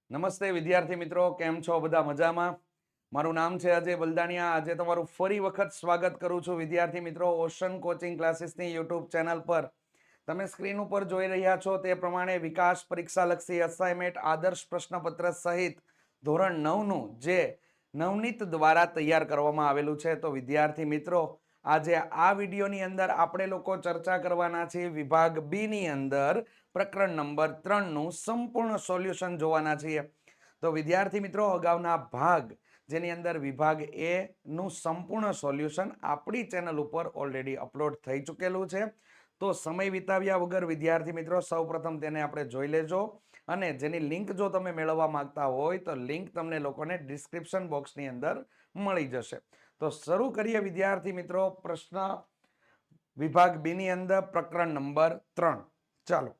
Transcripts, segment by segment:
નમસ્તે વિદ્યાર્થી મિત્રો, કેમ છો? બધા મજામાં? મારું નામ છે અજય બલદાણિયા. આજે તમારું ફરી વખત સ્વાગત કરું છું વિદ્યાર્થી મિત્રો ઓશન કોચિંગ ક્લાસીસની યુટ્યુબ ચેનલ પર. તમે સ્ક્રીન ઉપર જોઈ રહ્યા છો તે પ્રમાણે વિકાસ પરીક્ષાલક્ષી અસાઇનમેન્ટ આદર્શ પ્રશ્નપત્ર સહિત ધોરણ 9 નું જે નવનીત દ્વારા તૈયાર કરવામાં આવેલું છે. તો વિદ્યાર્થી મિત્રો, આજે આ વિડીયોની અંદર આપણે લોકો ચર્ચા કરવાના છીએ વિભાગ બી ની અંદર પ્રકરણ નંબર 3 નું સંપૂર્ણ સોલ્યુશન જોવાના છીએ. તો વિદ્યાર્થી મિત્રો, અગાઉના ભાગ જેની અંદર વિભાગ એ નું સંપૂર્ણ સોલ્યુશન આપણી ચેનલ ઉપર ઓલરેડી અપલોડ થઈ ચૂકેલું છે. તો સમય વિતાવ્યા વગર વિદ્યાર્થી મિત્રો સૌપ્રથમ તેને આપણે જોઈ લેજો, અને જેની લિંક જો તમે મેળવવા માંગતા હોય તો લિંક તમને લોકોને ડિસ્ક્રિપ્શન બોક્સની અંદર મળી જશે. તો શરૂ કરીએ વિદ્યાર્થી મિત્રો પ્રશ્ન વિભાગ બી ની અંદર પ્રકરણ નંબર 3. ચાલો,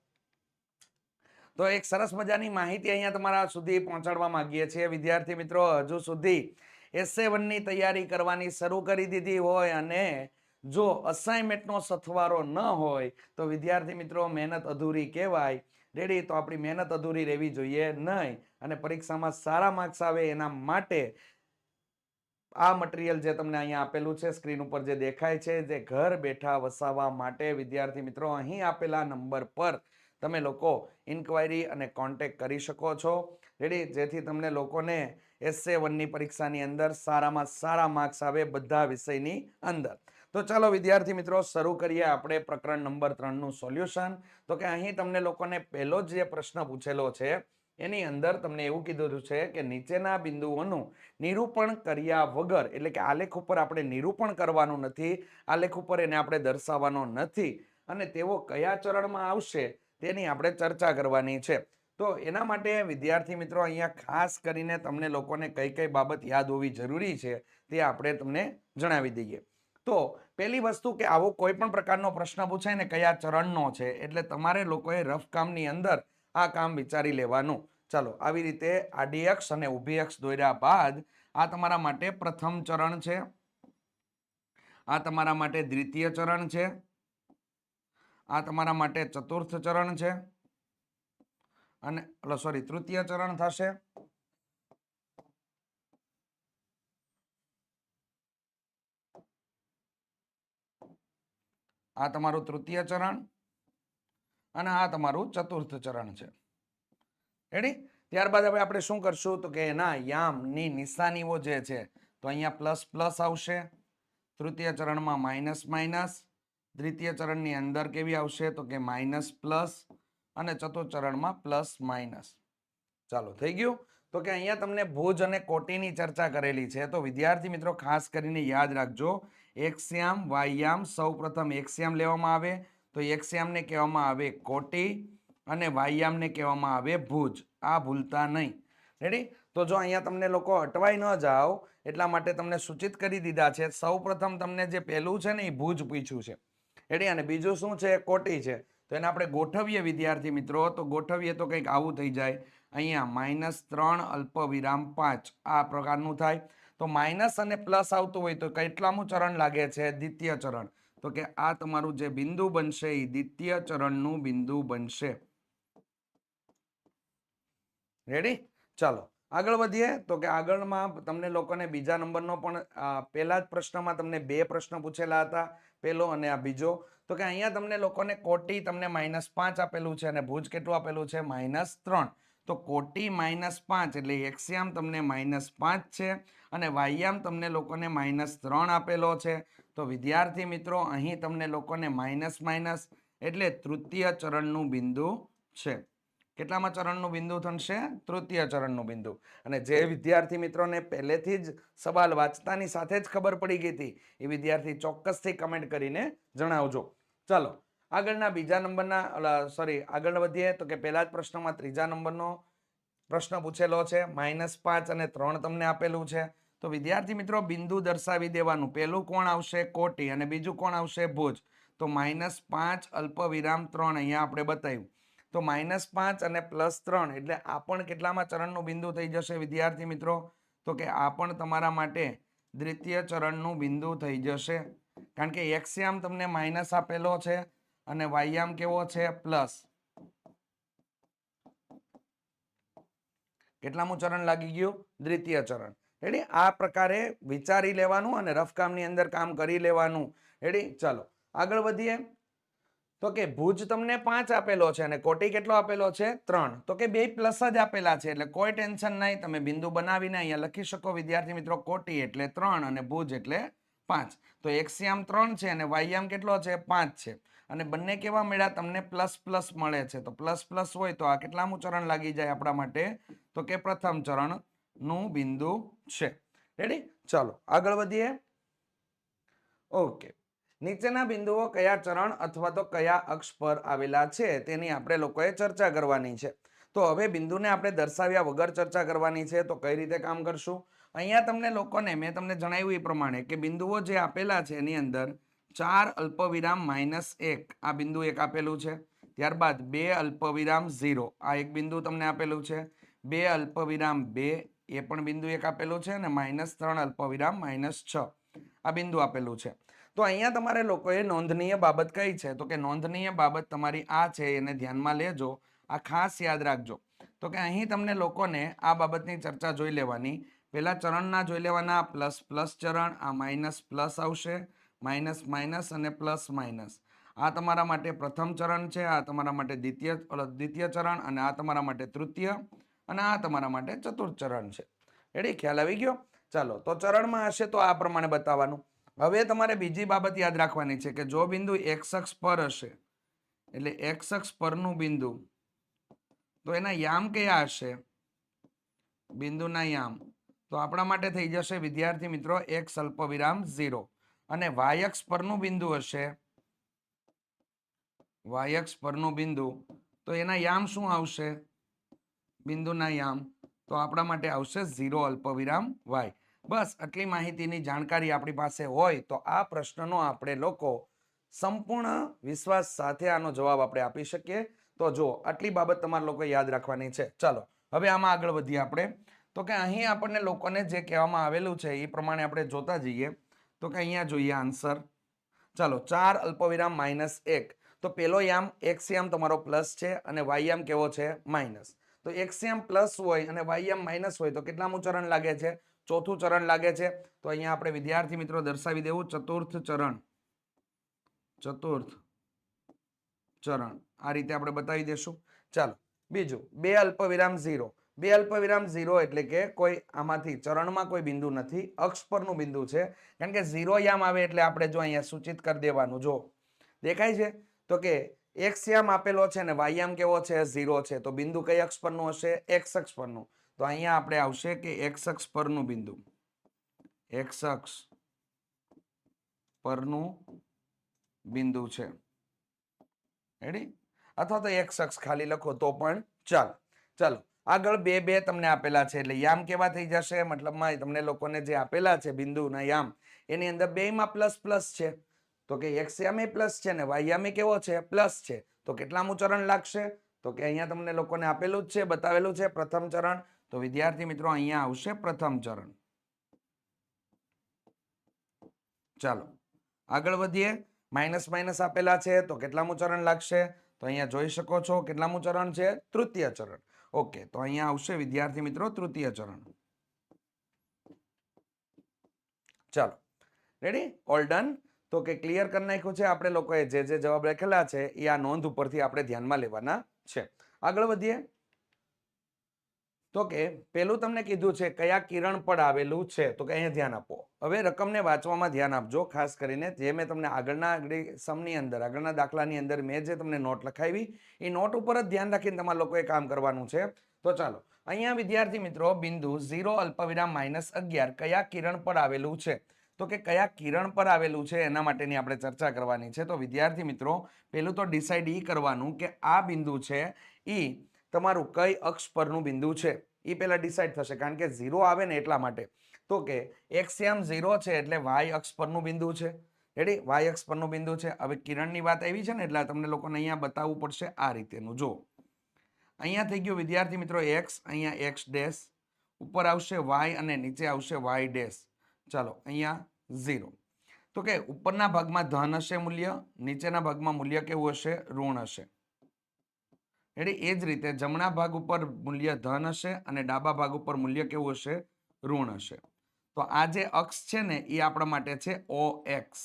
તો એક સરસ મજાની માહિતી અહીંયા તમારા સુધી પહોંચાડવા માંગીએ છીએ વિદ્યાર્થી મિત્રો. હજુ સુધી એસે1 ની તૈયારી કરવાની શરૂ કરી દીધી હોય અને જો અસાઇનમેન્ટનો સથવારો ન હોય તો વિદ્યાર્થી મિત્રો મહેનત અધૂરી કહેવાય. રેડી? તો આપણી મહેનત અધૂરી રહેવી જોઈએ નહીં, અને પરીક્ષામાં સારા માર્ક્સ આવે એના માટે આ મટીરિયલ જે તમને અહીંયા આપેલું છે સ્ક્રીન ઉપર જે દેખાય છે, જે ઘર બેઠા વસાવવા માટે વિદ્યાર્થી મિત્રો અહીં આપેલા નંબર પર તમે લોકો ઇન્ક્વાયરી અને કોન્ટેક્ટ કરી શકો છો. રેડી? જેથી તમને લોકોને એસે1 ની પરીક્ષાની અંદર સારામાં સારા માર્ક્સ આવે બધા વિષયની અંદર. તો ચાલો વિદ્યાર્થી મિત્રો શરૂ કરીએ આપણે પ્રકરણ નંબર 3 નું સોલ્યુશન. તો કે અહીં તમને લોકોને પહેલો જે પ્રશ્ન પૂછેલો છે એની અંદર તમને એવું કીધું છે કે નીચેના બિંદુઓનું નિરૂપણ કર્યા વગર, એટલે કે આલેખ ઉપર આપણે નિરૂપણ કરવાનું નથી, આલેખ ઉપર એને આપણે દર્શાવવાનો નથી, અને તેઓ કયા ચરણમાં આવશે તેની આપણે ચર્ચા કરવાની છે. તો એના માટે વિદ્યાર્થી મિત્રો અહીંયા ખાસ કરીને તમને લોકોને કઈ કઈ બાબત યાદ હોવી જરૂરી છે તે આપણે તમને જણાવી દઈએ. તો પહેલી વસ્તુ કે આવો કોઈ પણ પ્રકારનો પ્રશ્ન પૂછાય ને કયા ચરણનો છે, એટલે તમારે લોકોએ રફ કામની અંદર આ કામ વિચારી લેવાનું. ચાલો, આવી રીતે આડી અક્ષ અને ઊભી અક્ષ દોર્યા બાદ આ તમારા માટે પ્રથમ ચરણ છે, આ તમારા માટે દ્વિતીય ચરણ છે, આ તમારા માટે ચતુર્થ ચરણ છે, અને તૃતીય ચરણ થશે, આ તમારું તૃતીય ચરણ, અને આ તમારું ચતુર્થ ચરણ છે. રેડી? ત્યારબાદ હવે આપણે શું કરશું તો કે એના યામની નિશાનીઓ જે છે તો અહીંયા પ્લસ પ્લસ આવશે, તૃતીય ચરણમાં માઇનસ માઇનસ, દ્વિતીય ચરણની અંદર કેવી આવશે તો કે માઇનસ પ્લસ, અને ચતુર્થ ચરણમાં પ્લસ માઇનસ. ચાલો, થઈ ગયું? તો કે અહીંયા તમને ભુજ અને કોટીની ચર્ચા કરેલી છે. તો વિદ્યાર્થી મિત્રો ખાસ કરીને યાદ રાખજો, એક્સયામ વાયયામ સૌપ્રથમ એક્સયામ લેવામાં આવે તો એક્સયામને કહેવામાં આવે કોટી, અને વાયયામને કહેવામાં આવે ભુજ. આ ભૂલતા નહીં. રેડી? તો જો અહીંયા તમને લોકો અટવાઈ ન જાઓ એટલા માટે તમને સૂચિત કરી દીધા છે. સૌપ્રથમ તમને જે પહેલું છે ને એ ભુજ પૂછ્યું છે. રેડી? અને બીજું શું છે? કોટી છે. તો એને આપણે ગોઠવીએ વિદ્યાર્થી મિત્રો. તો ગોઠવીએ તો કંઈક આવું થઈ જાય. અહીંયા -3 અલ્પવિરામ 5 આ પ્રકારનું થાય. તો માઇનસ અને પ્લસ આવતું હોય તો કેટલામું ચરણ લાગે છે? દ્વિતીય ચરણ. તો કે આ તમારું જે બિંદુ બનશે એ દ્વિતીય ચરણનું બિંદુ બનશે. રેડી? ચાલો આગળ વધીએ. તો કે આગળમાં તમને લોકોને બીજા નંબરનો પણ પહેલા જ પ્રશ્નમાં તમને બે પ્રશ્ન પૂછેલા હતા, પહેલો અને આ બીજો. તો કે અહીંયા તમને લોકોને કોટી તમને -5 આપેલું છે અને ભુજ કેટલું આપેલું છે? -3. તો કોટી -5 એટલે એક્સયામ તમને -5 છે અને વાયયામ તમને લોકોને -3 આપેલો છે. તો વિદ્યાર્થી મિત્રો અહીં તમને લોકોને માઇનસ માઇનસ એટલે તૃતીય ચરણનું બિંદુ છે. કેટલામાં ચરણનું બિંદુ થશે? તૃતીય ચરણનું બિંદુ. અને જે વિદ્યાર્થી મિત્રોને પહેલેથી જ સવાલ વાંચતાની સાથે જ ખબર પડી ગઈ હતી એ વિદ્યાર્થી ચોક્કસથી કમેન્ટ કરીને જણાવજો. ચાલો આગળના બીજા નંબરના આગળ વધીએ. તો કે પહેલા જ પ્રશ્નમાં ત્રીજા નંબરનો પ્રશ્ન પૂછેલો છે. -5 અને 3 તમને આપેલું છે. તો વિદ્યાર્થી મિત્રો બિંદુ દર્શાવી દેવાનું. પહેલું કોણ આવશે? કોટી, અને બીજું કોણ આવશે? ભુજ. તો -5 અલ્પવિરામ 3 અહીંયા આપણે બતાવ્યું. તો -5 અને +3 એટલે આ પણ કેટલામાં ચરણનું બિંદુ થઈ જશે વિદ્યાર્થી મિત્રો? તો કે આ પણ તમારા માટે દ્વિતીય ચરણનું બિંદુ થઈ જશે. કારણ કે એક્સયામ તમને માઇનસ આપેલો છે અને વાયયામ કેવો છે? પ્લસ. કેટલામું ચરણ લાગી ગયું? દ્વિતીય ચરણ. રેડી? આ પ્રકારે વિચારી લેવાનું અને રફ કામની અંદર કામ કરી લેવાનું. રેડી? ચાલો આગળ વધીએ. તો કે ભુજ તમને 5 આપેલો છે અને કોટી કેટલો આપેલો છે? 3. તો કે બે પ્લસ જ આપેલા છે એટલે કોઈ ટેન્શન નહીં. તમે બિંદુ બનાવીને અહીંયા લખી શકો વિદ્યાર્થી મિત્રો. કોટી એટલે 3 અને ભુજ એટલે 5. તો એક્સયામ 3 છે અને વાયયામ કેટલો છે? 5 છે. અને બંને કેવા મળ્યા? તમને પ્લસ પ્લસ મળે છે. તો પ્લસ પ્લસ હોય તો આ કેટલામું ચરણ લાગી જાય આપણા માટે? તો કે પ્રથમ ચરણ નું બિંદુ છે. રેડી? ચાલો આગળ વધીએ. ઓકે, નીચેના બિંદુઓ કયા ચરણ અથવા તો કયા અક્ષ પર આવેલા છે તેની આપણે લોકોએ ચર્ચા કરવાની છે. તો હવે બિંદુને આપણે દર્શાવ્યા વગર ચર્ચા કરવાની છે. તો કઈ રીતે કામ કરશું? અહીંયા તમને લોકોને મેં તમને જણાવ્યું એ પ્રમાણે કે બિંદુઓ જે આપેલા છે એની અંદર 4 અલ્પવિરામ -1 આ બિંદુ એક આપેલું છે. ત્યારબાદ 2 અલ્પવિરામ 0 આ એક બિંદુ તમને આપેલું છે. 2 અલ્પવિરામ 2 એ પણ બિંદુ એક આપેલું છે અને -3 અલ્પવિરામ -6 આ બિંદુ આપેલું છે. તો અહીંયા તમારે લોકોએ નોંધનીય બાબત કઈ છે? તો કે નોંધનીય બાબત તમારી આ છે, એને ધ્યાનમાં લેજો. આ ખાસ યાદ રાખજો. તો કે અહીં તમને લોકોને આ બાબતની ચર્ચા જોઈ લેવાની. પહેલા ચરણના જોઈ લેવાના. પ્લસ પ્લસ ચરણ, આ માઇનસ પ્લસ આવશે, માઇનસ માઇનસ અને પ્લસ માઇનસ. આ તમારા માટે પ્રથમ ચરણ છે, આ તમારા માટે દ્વિતીય ચરણ અને આ તમારા માટે તૃતીય અને આ તમારા માટે ચતુર્થ ચરણ છે. રેડી? ખ્યાલ આવી ગયો? ચાલો તો ચરણમાં હશે તો આ પ્રમાણે બતાવવાનું. હવે તમારે બીજી બાબત યાદ રાખવાની છે કે જો બિંદુ એક્સ અક્ષ પર હશે એટલે એક્સ અક્ષ પરનું બિંદુ, તો એના યામ કયા હશે? બિંદુના યામ તો આપણા માટે થઈ જશે વિદ્યાર્થી મિત્રો x અલ્પવિરામ 0. અને y અક્ષ પરનું બિંદુ હશે, y અક્ષ પરનું બિંદુ, તો એના યામ શું આવશે? બિંદુના યામ તો આપણા માટે આવશે 0 અલ્પવિરામ y. બસ આટલી માહિતીની જાણકારી આપણી પાસે હોય તો આ પ્રશ્નનો આપણે લોકો સંપૂર્ણ વિશ્વાસ સાથે આનો જવાબ આપણે આપી શકીએ. તો જો આટલી બાબત તમારે લોકો યાદ રાખવાની છે. ચાલો હવે આમાં આગળ વધીએ આપણે. તો કે અહીં આપણને લોકોને જે કહેવામાં આવેલું છે એ પ્રમાણે આપણે જોતા જઈએ. તો કે અહીંયા જોઈએ આન્સર. ચાલો 4 અલ્પવિરામ -1. તો પેલો યામ એક્સ યામ તમારો પ્લસ છે અને વાય યામ કેવો છે? માઇનસ. તો એક્સ યામ પ્લસ હોય અને વાય યામ માઇનસ હોય તો કેટલામું ચરણ લાગે છે? ચોથું ચરણ લાગે છે. તો અહીંયા આપણે વિદ્યાર્થી મિત્રો દર્શાવી દેવું ચતુર્થ ચરણ. ચતુર્થ ચરણ આ રીતે આપણે બતાવી દેશું. ચાલો બીજું 2 અલ્પવિરામ 0. 2 અલ્પવિરામ 0 એટલે કે કોઈ આમાંથી ચરણમાં કોઈ બિંદુ નથી, અક્ષ પરનું બિંદુ છે. કારણ કે 0 યામ આવે એટલે આપણે જો અહીંયા સૂચિત કરી દેવાનું. જો દેખાય છે? તો કે એક્સ યામ આપેલો છે અને વાય યામ કેવો છે? 0 છે. તો બિંદુ કઈ અક્ષ પરનું હશે? એક્સ અક્ષ પરનું. તો અહીંયા આપણે આવશે કે એક્સ અક્ષ પરનું બિંદુ, એક્સ અક્ષ પરનું બિંદુ છે. રેડી? અથવા તો એક્સ અક્ષ ખાલી લખો તો પણ ચાલો. ચાલો આગળ 2 2 તમને આપેલા છે એટલે યામ કેવા થઈ જશે? મતલબમાં તમને લોકોને જે આપેલા છે બિંદુના યામ એની અંદર બેયમાં પ્લસ પ્લસ છે. તો કે એક્સ યામ એ પ્લસ છે ને વાય યામ એ કેવો છે? પ્લસ છે. તો કેટલામું ચરણ લાગશે? તો કે અહીંયા તમને લોકોને આપેલું જ છે, બતાવેલું છે પ્રથમ ચરણ. તો વિદ્યાર્થી મિત્રો અહીંયા આવશે પ્રથમ ચરણ. ચાલો આગળ વધીએ. માઇનસ માઇનસ આપેલા છે તો કેટલામું ચરણ લાગશે? તો અહીંયા જોઈ શકો છો કેટલામું ચરણ છે? તૃતીય ચરણ. ઓકે, તો અહીંયા આવશે વિદ્યાર્થી મિત્રો તૃતીય ચરણ. ચાલો રેડી? All done. તો કે ક્લિયર કરી નાખ્યું છે આપણે લોકોએ. જે જે જવાબ લખેલા છે એ આ નોંધ ઉપરથી આપણે ધ્યાનમાં લેવાના છે. આગળ વધીએ. તો કે પેલું તમને કીધું છે કયા કિરણ પર આવેલું છે. તો કે અહીંયા ધ્યાન આપો. હવે રકમને વાંચવામાં ધ્યાન આપજો. ખાસ કરીને જે મેં તમને આગળના સમની અંદર, આગળના દાખલાની અંદર મેં જે તમને નોટ લખાવી એ નોટ ઉપર જ ધ્યાન રાખીને તમારા લોકોએ કામ કરવાનું છે. તો ચાલો અહીંયા વિદ્યાર્થી મિત્રો બિંદુ 0 અલ્પવિરામ -11 કયા કિરણ પર આવેલું છે? તો કે કયા કિરણ પર આવેલું છે એના માટેની આપણે ચર્ચા કરવાની છે. તો વિદ્યાર્થી મિત્રો પેલું તો ડિસાઈડ ઈ કરવાનું કે આ બિંદુ છે ઈ તમારું કઈ અક્ષ પરનું બિંદુ છે એ પહેલા ડિસાઈડ થશે. કારણ કે 0 આવે ને એટલા માટે. તો કે એક્સ યામ 0 છે એટલે વાય અક્ષ પરનું બિંદુ છે. રેડી? વાય અક્ષ પરનું બિંદુ છે. હવે કિરણની વાત આવી છે ને એટલે તમને લોકોને અહીંયા બતાવવું પડશે આ રીતેનું. જો અહીંયા થઈ ગયું વિદ્યાર્થી મિત્રો એક્સ, અહીંયા એક્સ ડેશ, ઉપર આવશે વાય અને નીચે આવશે વાય ડેશ. ચાલો અહીંયા 0. તો કે ઉપરના ભાગમાં ધન હશે મૂલ્ય, નીચેના ભાગમાં મૂલ્ય કેવું હશે? ઋણ હશે. એટલે એ જ રીતે જમણા ભાગ ઉપર મૂલ્ય ધન હશે અને ડાબા ભાગ ઉપર મૂલ્ય કેવું હશે? ઋણ હશે. તો આ જે અક્ષ છે ને એ આપણા માટે છે ઓ એક્સ.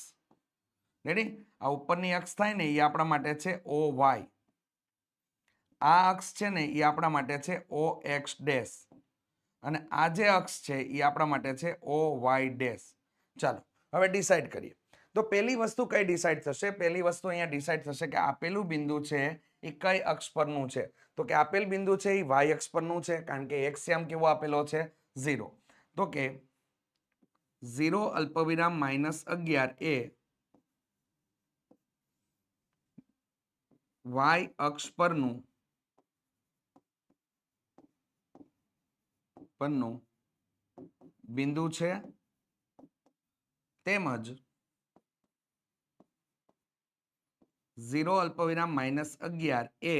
રેડી? આ ઉપરની અક્ષ થાય ને એ આપણા માટે છે ઓ વાય. આ અક્ષ છે ને એ આપણા માટે છે ઓ એક્સ ડેશ. અને આ જે અક્ષ છે એ આપણા માટે છે ઓ વાય ડેશ. ચાલો હવે ડિસાઈડ કરીએ. તો પહેલી વસ્તુ કઈ ડિસાઈડ થશે? પહેલી વસ્તુ અહીંયા ડિસાઈડ થશે કે આપેલું બિંદુ છે એ કઈ અક્ષ પરનું છે? તો કે આપેલ બિંદુ છે એ વાય અક્ષ પરનું છે, કારણ કે એક્સ યામ કેવો આપેલો છે? 0. તો કે 0 અલ્પવિરામ -11 એ વાય અક્ષ પરનું બિંદુ છે, તેમજ 0 અલ્પવિરામ -11 એ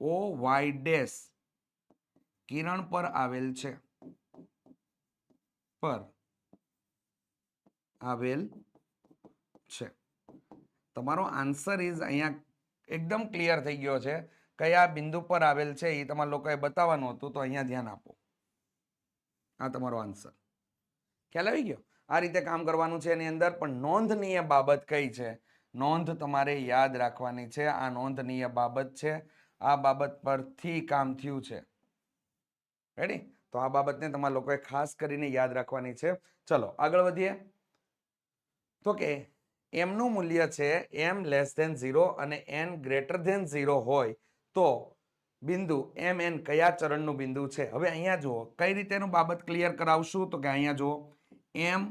ઓ વાય ડેશ કિરણ પર આવેલ છે. તમારો આન્સર ઇઝ અહીંયા એકદમ ક્લિયર થઈ ગયો છે. કયા બિંદુ પર આવેલ છે એ તમારા લોકોએ બતાવવાનું હતું, તો અહીંયા ધ્યાન આપો. આ તમારો આન્સર. ખ્યાલ આવી ગયો? આ રીતે કામ કરવાનું છે એની અંદર. પણ નોંધનીય બાબત કઈ છે? નોંધ તમારે યાદ રાખવાની છે. આ નોંધનીય બાબત છે. આ બાબત પરથી કામ થયું છે. રેડી? તો આ બાબતને તમારા લોકોએ ખાસ કરીને યાદ રાખવાની છે. ચલો આગળ વધીએ. તો કે એમનું મૂલ્ય છે m 0 અને n 0 હોય તો બિંદુ mn કયા ચરણનું બિંદુ છે? હવે અહીંયા જુઓ કઈ રીતેનું બાબત ક્લિયર કરાવશું. તો કે અહીંયા જુઓ m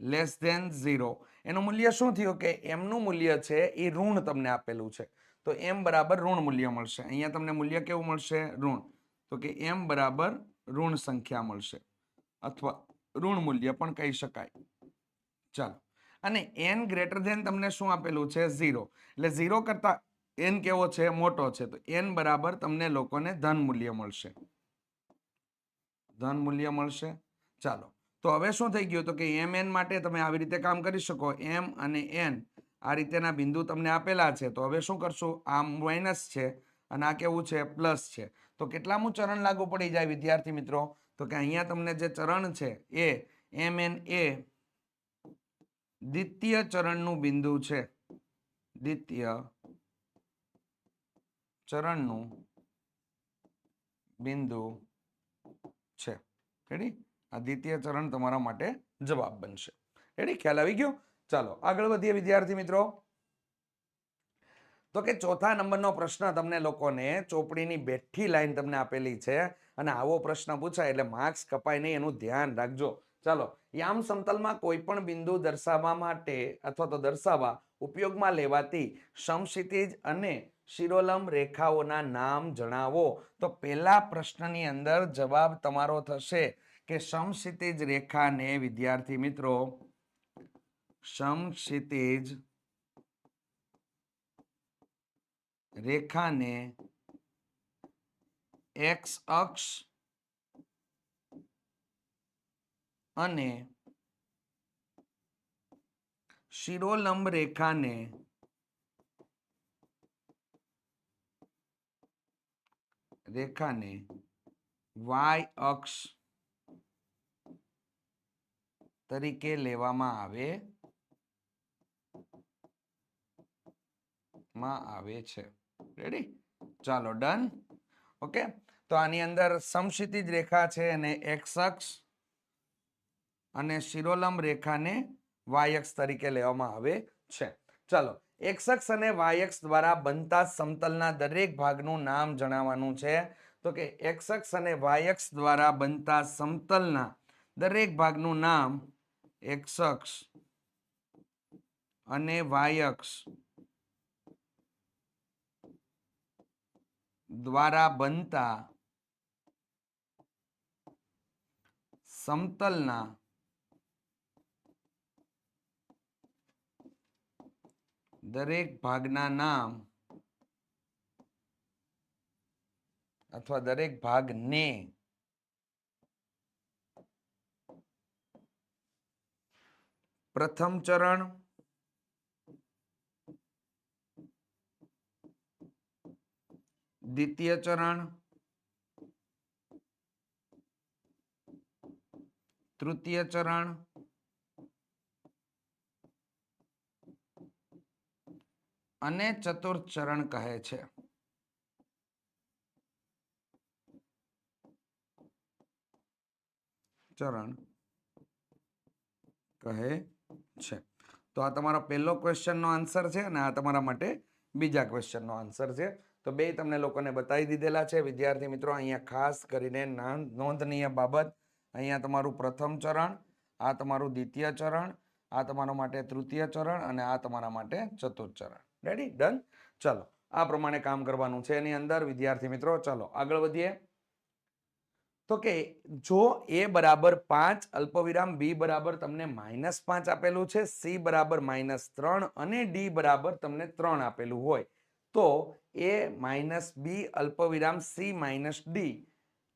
0 એનું મૂલ્ય શું થયું કે એમનું મૂલ્ય છે એ ઋણ તમને આપેલું છે. તો m બરાબર ઋણ મૂલ્ય મળશે. અહીંયા તમને મૂલ્ય કેવું મળશે? ઋણ. તો કે m બરાબર ઋણ સંખ્યા મળશે, અથવા ઋણ મૂલ્ય પણ કહી શકાય. ચાલો, અને n તમને શું આપેલું છે? 0. એટલે 0 કરતા n કેવો છે? મોટો છે. તો n બરાબર તમને લોકોને ધન મૂલ્ય મળશે. ચાલો, તો હવે શું થઈ ગયું? તો કે mn માટે તમે આવી રીતે કામ કરી શકો. m અને n આ રીતેના બિંદુ તમને આપેલા છે. તો હવે શું કરશું? આ માઇનસ છે અને આ કેવું છે? પ્લસ છે. તો કેટલામું ચરણ લાગુ પડી જાય વિદ્યાર્થી મિત્રો? તો કે અહીંયા તમને જે ચરણ છે એ mn એ દ્વિતીય ચરણનું બિંદુ છે. દ્વિતીય ચરણનું બિંદુ છે. રેડી? આ દ્વિતીય ચરણ તમારા માટે જવાબ બનશે. રેડી? ખ્યાલ આવી ગયો? ચાલો આગળ વધીએ વિદ્યાર્થી મિત્રો. તો કે ચોથા નંબરનો પ્રશ્ન તમને લોકોને ચોપડીની બેઠી લાઈન તમને આપેલી છે, અને આવો પ્રશ્ન પૂછાય એટલે માર્ક્સ કપાય નહીં, એનું ધ્યાન રાખજો. ચાલો, યામ સમતલમાં કોઈ પણ બિંદુ દર્શાવવા માટે અથવા તો દર્શાવવા ઉપયોગમાં લેવાતી સમક્ષિતિજ અને શિરોલંબ રેખાઓના નામ જણાવો. તો પહેલા પ્રશ્નની અંદર જવાબ તમારો થશે કે સમક્ષિતિજ રેખાને વિદ્યાર્થી મિત્રો સમક્ષિતિજ રેખાને એક્સ અક્ષ અને શિરોલંબ રેખાને વાય અક્ષ તરીકે લેવામાં આવે છે. રેડી? ચાલો ડન. ઓકે, તો આની અંદર સમક્ષિતિજ રેખા છે અને એક્સ અક્ષ અને શિરોલંબ રેખાને વાય અક્ષ તરીકે લેવામાં આવે છે. ચાલો, એક્સ અક્ષ અને વાય અક્ષ દ્વારા બનતા સમતલના દરેક ભાગનું નામ જણાવવાનું છે. તો કે એક્સ અક્ષ અને વાય અક્ષ દ્વારા બનતા સમતલના દરેક ભાગનું નામ એક્સ અક્ષ અને વાય અક્ષ દ્વારા બનતા સમતલના દરેક ભાગના નામ અથવા દરેક ભાગને પ્રથમ ચરણ, દ્વિતીય ચરણ, તૃતીય ચરણ અને ચતુર્થ ચરણ કહે છે. ચરણ કહે છે. તો આ તમારો પહેલો ક્વેશ્ચનનો આન્સર છે અને આ તમારા માટે બીજા ક્વેશ્ચનનો આન્સર છે. તો બે તમને લોકોને બતાવી દીધેલા છે વિદ્યાર્થી મિત્રો. અહીંયા ખાસ કરીને નોંધનીય બાબત, અહીંયા તમારું પ્રથમ ચરણ, આ તમારું દ્વિતીય ચરણ, આ તમારા માટે તૃતીય ચરણ અને આ તમારા માટે ચતુર્થ ચરણ. રેડી? ડન? ચાલો, આ પ્રમાણે કામ કરવાનું છે એની અંદર વિદ્યાર્થી મિત્રો. ચાલો આગળ વધીએ. તો કે જો a બરાબર 5 અલ્પવિરામ b બરાબર તમને -5 આપેલું છે, c બરાબર -3 અને d બરાબર તમને 3 આપેલું હોય, તો a b અલ્પવિરામ c d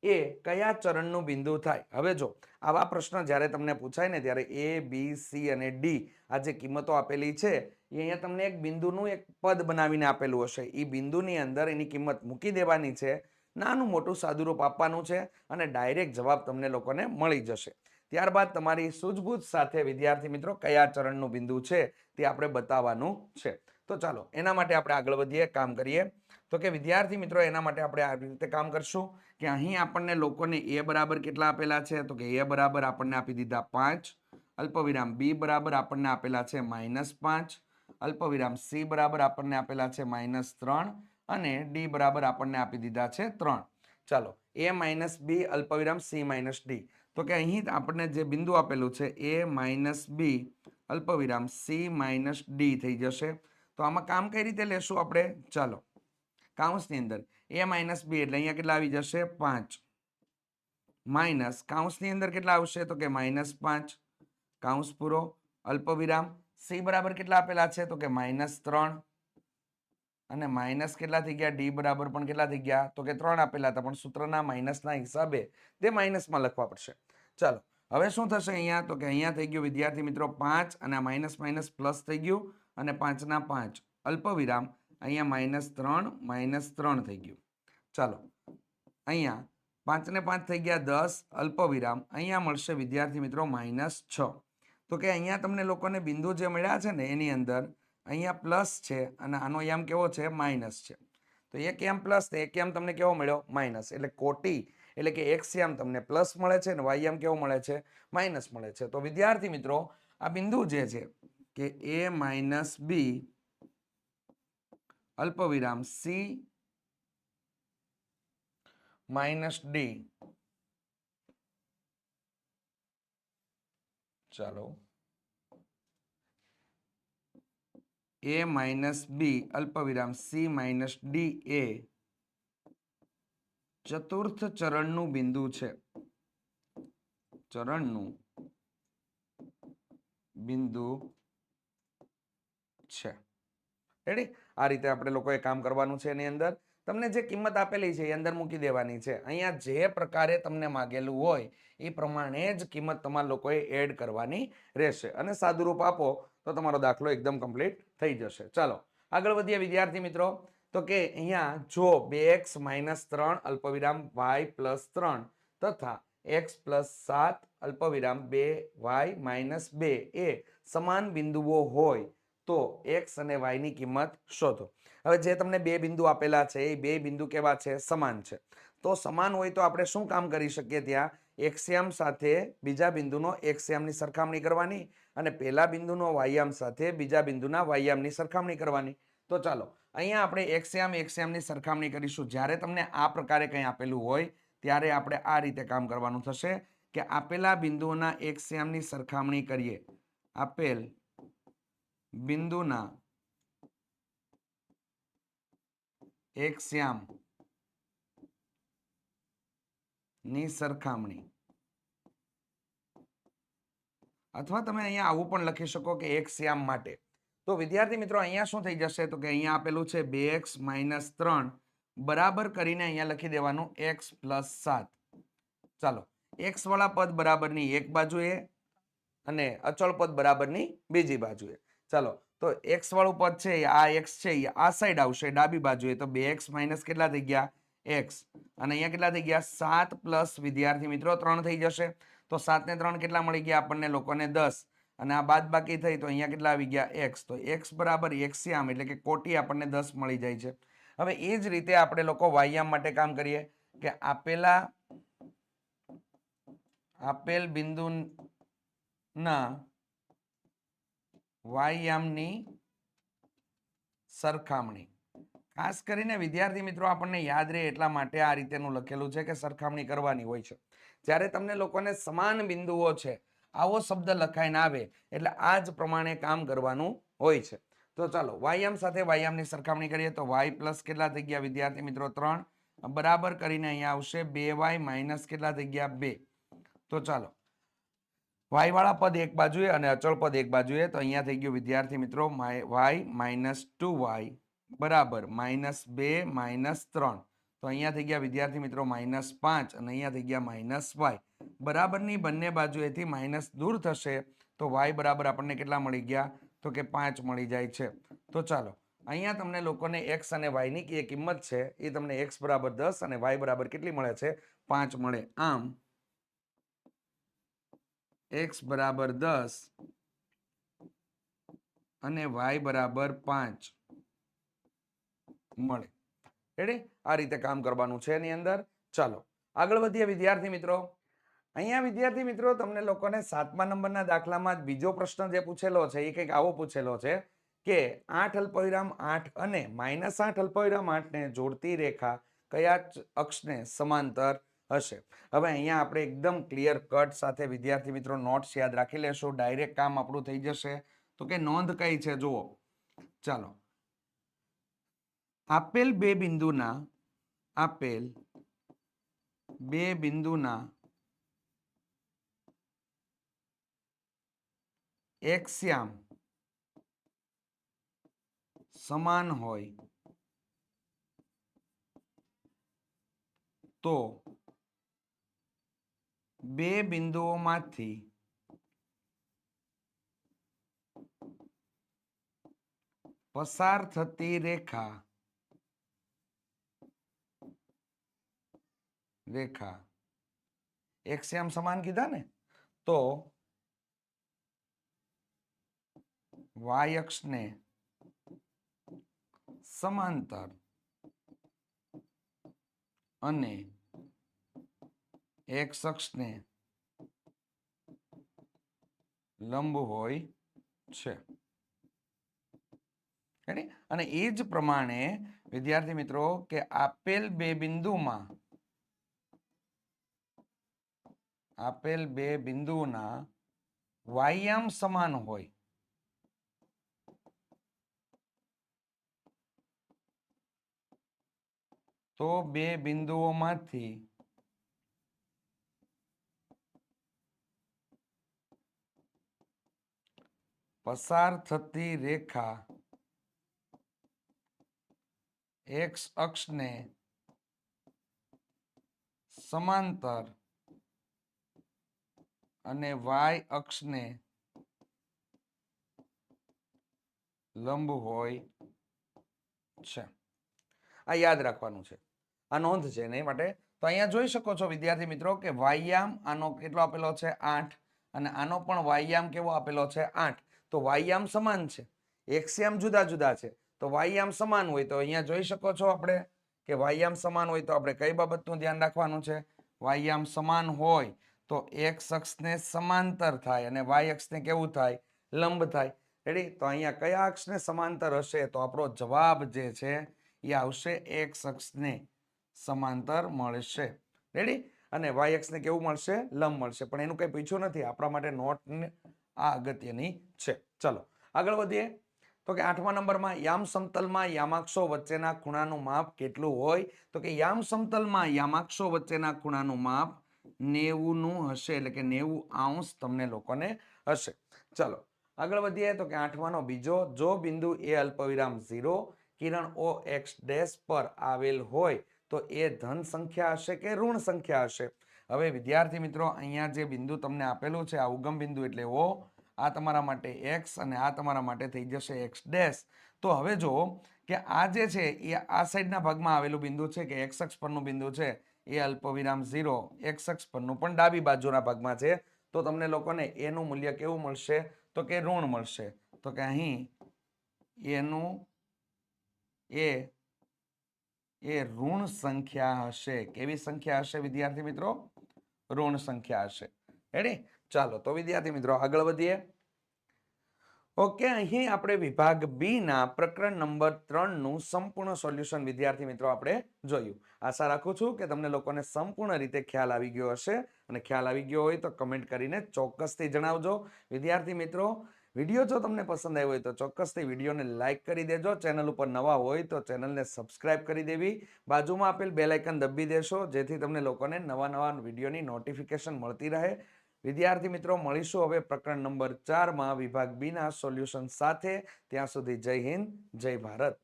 એ કયા ચરણનું બિંદુ થાય? હવે જો આવા પ્રશ્ન જ્યારે તમને પૂછાય ને ત્યારે a b c અને d આ જે કિંમતો આપેલી છે એ અહીંયા તમને એક બિંદુનું એક પદ બનાવીને આપેલું હશે. એ બિંદુની અંદર એની કિંમત મૂકી દેવાની છે, નાનું મોટું સાદુરૂપ આપવાનું છે અને ડાયરેક્ટ જવાબ તમને લોકોને મળી જશે. ત્યારબાદ તમારી સૂઝબૂછ સાથે વિદ્યાર્થી મિત્રો કયા ચરણનું બિંદુ છે તે આપણે બતાવવાનું છે. તો ચાલો એના માટે આપણે આગળ વધીએ, કામ કરીએ. તો કે વિદ્યાર્થી મિત્રો એના માટે આપણે આ રીતે કામ કરશું કે અહીં આપણને લોકોને a બરાબર કેટલા આપેલા છે? તો કે a બરાબર આપણને આપી દીધા 5, અલ્પવિરામ b બરાબર આપણને આપેલા છે -5, અલ્પવિરામ c બરાબર આપણને આપેલા છે -3 અને d બરાબર આપણને આપી દીધા છે 3. ચાલો, a b અલ્પવિરામ c d. તો કે અહીં આપણને જે બિંદુ આપેલું છે a b અલ્પવિરામ c d થઈ જશે. તો આમાં કામ કઈ રીતે લેશું આપણે? ચાલો, કાઉન્સની અંદર a b એટલે અહીંયા કેટલા આવી જશે? 5 માઇનસ કાઉન્સની અંદર કેટલા આવશે? તો કે -5 કાઉન્સ પૂરો, અલ્પવિરામ c બરાબર કેટલા આપેલા છે? તો કે -3 અને માઇનસ કેટલા થઈ ગયા? ડી બરાબર પણ કેટલા થઈ ગયા? તો કે 3 આપેલા હતા, પણ સૂત્રના માઇનસના હિસાબે તે માઇનસમાં લખવા પડશે. ચાલો, હવે શું થશે અહીંયા? તો કે અહીંયા થઈ ગયું વિદ્યાર્થી મિત્રો 5 અને માઇનસ માઇનસ પ્લસ થઈ ગયું અને 5 ના 5 અલ્પવિરામ અહીંયા -3 થઈ ગયું. ચાલો, અહીંયા 5 ને 5 થઈ ગયા 10 અલ્પવિરામ અહીંયા મળશે વિદ્યાર્થી મિત્રો -6. તો કે અહીંયા તમને લોકોને બિંદુ જે મળ્યા છે ને એની અંદર અહીંયા પ્લસ છે અને આનો યામ કેવો છે? માઇનસ છે. તો એક યામ પ્લસ ને એક યામ તમને કેવો મળ્યો? માઇનસ. એટલે કોટી એટલે કે એક્સ યામ તમને પ્લસ મળે છે અને વાય યામ કેવો મળે છે? માઇનસ મળે છે. તો વિદ્યાર્થી મિત્રો આ બિંદુ જે છે કે a b અલ્પવિરામ c d. ચાલો, a b અલ્પવિરામ c d એ ચતુર્થ ચરણનું બિંદુ છે. ચરણનું બિંદુ છે. રેડી? આ રીતે આપણે લોકોએ કામ કરવાનું છે. એની અંદર તમને જે કિંમત આપેલી છે એ અંદર મૂકી દેવાની છે. અહીંયા જે પ્રકારે તમને માગેલું હોય એ પ્રમાણે જ કિંમત તમારા લોકોએ એડ કરવાની રહેશે અને સાદુરૂપ આપો તો તમારો દાખલો એકદમ કમ્પ્લીટ થઈ જશે. ચાલો આગળ વધીએ વિદ્યાર્થી મિત્રો. તો કે અહીંયા જો 2x - 3 અલ્પવિરામ y + 3 તથા x + 7 અલ્પવિરામ 2y - 2 એ સમાન બિંદુઓ હોય તો x અને y ની કિંમત શોધો. હવે જે તમને બે બિંદુ આપેલા છે એ બે બિંદુ કેવા છે? સમાન છે. તો સમાન હોય તો આપણે શું કામ કરી શકીએ? ત્યાં એક્સયામ સાથે બીજા બિંદુનો એક્સયામની સરખામણી કરવાની અને પહેલા બિંદુનો વાયયામ સાથે બીજા બિંદુના વાયયામની સરખામણી કરવાની. તો ચાલો અહીંયા આપણે એક્સયામની સરખામણી કરીશું. જ્યારે તમને આ પ્રકારે કંઈ આપેલું હોય ત્યારે આપણે આ રીતે કામ કરવાનું થશે કે આપેલા બિંદુઓના એક્સયામની સરખામણી કરીએ. આપેલ બિંદુના એક્સયામ ની સરખામણી, અથવા તમે અહીંયા આવું પણ લખી શકો કે એક્સયામ માટે. તો વિદ્યાર્થી મિત્રો અહીંયા શું થઈ જશે? તો કે અહીંયા આપેલું છે 2x - 3 બરાબર કરીને અહીંયા લખી દેવાનું x + 7. ચાલો, x વાળા પદ બરાબરની એક બાજુએ અને અચળ પદ બરાબરની બીજી બાજુએ. ચાલો, તો x વાળું પદ છે આ x છે આ સાઈડ આવશે ડાબી બાજુએ, તો 2x માઇનસ કેટલા થઈ ગયા x, અને અહીંયા કેટલા થઈ ગયા 7 પ્લસ વિદ્યાર્થી મિત્રો 3 થઈ જશે. તો 7 ને 3 કેટલા મળી ગયા આપણને લોકોને 10, અને આ બાદ બાકી થઈ તો અહીંયા કેટલા આવી ગયા x, તો x બરાબર એક્સ્યામ એટલે કે કોટી આપણને 10 મળી જાય છે. હવે એ જ રીતે આપણે લોકો વાયામ માટે કામ કરીએ કે આપેલ બિંદુના વાયામની સરખામણી. ખાસ કરીને વિદ્યાર્થી મિત્રો આપણને યાદ રહે એટલા માટે આ રીતેનું લખેલું છે કે સરખામણી કરવાની હોય છે. જ્યારે તમને લોકોને સમાન બિંદુઓ છે આવો શબ્દ લખાઈને આવે એટલે આ જ પ્રમાણે કામ કરવાનું હોય છે. તો ચાલો વાયામ સાથે વાયામની સરખામણી કરીએ તો y પ્લસ કેટલા થઈ ગયા વિદ્યાર્થી મિત્રો 3, બરાબર કરીને અહીંયા આવશે 2y માઇનસ કેટલા થઈ ગયા 2. તો ચાલો y વાળા પદ એક બાજુએ અને અચળ પદ એક બાજુએ, તો અહીંયા થઈ ગયું વિદ્યાર્થી મિત્રો y માઇનસ 2y બરાબર -2 -3. તો અહીંયા થઈ ગયા વિદ્યાર્થી મિત્રો -5 અને અહીંયા થઈ ગયા -y. બરાબરની બંને બાજુએથી માઇનસ દૂર થશે તો y બરાબર આપણને કેટલા મળી ગયા તો કે 5 મળી જાય છે. તો ચાલો અહીંયા તમને લોકોને x અને y ની જે કિંમત છે એ તમને x બરાબર 10 અને y બરાબર કેટલી મળે છે 5 મળે. આમ x બરાબર 10 અને y બરાબર 5 મળે. રેડી? આ રીતે કામ કરવાનું છે એની અંદર. ચાલો આગળ વધીએ વિદ્યાર્થી મિત્રો. અહીંયા વિદ્યાર્થી મિત્રો તમને લોકોને 7મા નંબરના દાખલામાં બીજો પ્રશ્ન જે પૂછેલો છે એ કંઈક આવો પૂછેલો છે કે 8 અલ્પવિરામ 8 અને -8 અલ્પવિરામ 8 ને જોડતી રેખા કયા અક્ષને સમાંતર હશે. હવે અહીંયા આપણે એકદમ ક્લિયર કટ સાથે વિદ્યાર્થી મિત્રો નોટ્સ યાદ રાખી લેશું, ડાયરેક્ટ કામ આપણું થઈ જશે. તો કે નોંધ કઈ છે જુઓ. ચાલો આપેલ બે બિંદુના એક્સ્યામ સમાન હોય તો બે બિંદુઓમાંથી પસાર થતી રેખા એક્સ્યામ સમાન કીધા ને, તો y અક્ષને સમાંતર અને x અક્ષને લંબ હોય છે. અને એ જ પ્રમાણે વિદ્યાર્થી મિત્રો કે આપેલ બે બિંદુના વાયામ સમાન હોય તો બે બિંદુઓમાંથી પસાર થતી રેખા x અક્ષને સમાંતર અને y અક્ષને લંબ હોય છે. આ યાદ રાખવાનું છે, આ નોંધ છે એની માટે. તો અહીંયા જોઈ શકો છો વિદ્યાર્થી મિત્રો કે વાયામ આનો કેટલો આપેલો છે 8 અને આનો પણ વાયામ કેવો આપેલો છે 8. તો વાયામ સમાન છે, એક્સ્યામ જુદા જુદા છે. તો વાયામ સમાન હોય તો અહીંયા જોઈ શકો છો આપણે કે વાયામ સમાન હોય તો આપણે કઈ બાબતનું ધ્યાન રાખવાનું છે. વાયામ સમાન હોય તો x અક્ષને સમાંતર થાય અને y અક્ષને કેવું થાય લંબ થાય. રેડી? તો અહીંયા કયા અક્ષને સમાંતર હશે તો આપણો જવાબ જે છે એ આવશે x અક્ષને સમાંતર મળશે. રેડી? અને y અક્ષને કેવું મળશે લંબ મળશે. પણ એનું કઈ પૂછ્યું નથી, આપણા માટે નોટ આ અગત્યની છે. ચલો આગળ વધીએ. તો કે 8મા નંબરમાં યામ સમતલમાં યામાક્ષો વચ્ચેના ખૂણાનું માપ કેટલું હોય? તો કે યામ સમતલમાં યામાક્ષો વચ્ચેના ખૂણાનું માપ 90 નું હશે, એટલે કે 90 અંશ તમને લોકોને હશે. ચલો આગળ વધીએ. તો કે 8માનો બીજો, જો બિંદુ એ અલ્પવિરામ 0 કિરણ O x ડેશ પર આવેલ હોય તો એ ધન સંખ્યા હશે કે ઋણ સંખ્યા હશે? હવે વિદ્યાર્થી મિત્રો અહીંયા જે બિંદુ તમને આપેલું છે આ ઉગમ બિંદુ એટલે O આ તમારા માટે x અને આ તમારા માટે થઈ જશે x ડેશ. તો હવે જો કે આ જે છે એ આ સાઈડના ભાગમાં આવેલું બિંદુ છે કે x અક્ષ પરનું બિંદુ છે એ અલ્પવિરામ 0 x અક્ષ પરનું પણ ડાબી બાજુના ભાગમાં છે. તો તમને લોકોને a નું મૂલ્ય કેવું મળશે? તો કે ઋણ મળશે. તો કે અહીં a નું એ ઋણ સંખ્યા હશે. કેવી સંખ્યા હશે વિદ્યાર્થી મિત્રો? ઋણ સંખ્યા હશે. રેડી? ચાલો તો વિદ્યાર્થી મિત્રો આગળ વધીએ. ઓકે, અહીં આપણે વિભાગ બી ના પ્રકરણ નંબર 3 નું સંપૂર્ણ સોલ્યુશન વિદ્યાર્થી મિત્રો આપણે જોયું. આશા રાખું છું કે તમને લોકોને સંપૂર્ણ રીતે ખ્યાલ આવી ગયો હશે અને ખ્યાલ આવી ગયો હોય તો કમેન્ટ કરીને ચોક્કસથી જણાવજો. વિદ્યાર્થી મિત્રો, વિડીયો જો તમને પસંદ આવ્યો હોય તો ચોક્કસથી વિડીયોને લાઇક કરી દેજો. ચેનલ ઉપર નવા હોય તો ચેનલને સબસ્ક્રાઇબ કરી દેવી. બાજુમાં આપેલ બેલ આઇકન દબી દેશો જેથી તમને લોકોને નવા વિડીયોની નોટિફિકેશન મળતી રહે. વિદ્યાર્થી મિત્રો, મળીશું હવે પ્રકરણ નંબર 4 માં વિભાગ બી ના સોલ્યુશન સાથે. ત્યાં સુધી જય હિન્દ, જય ભારત.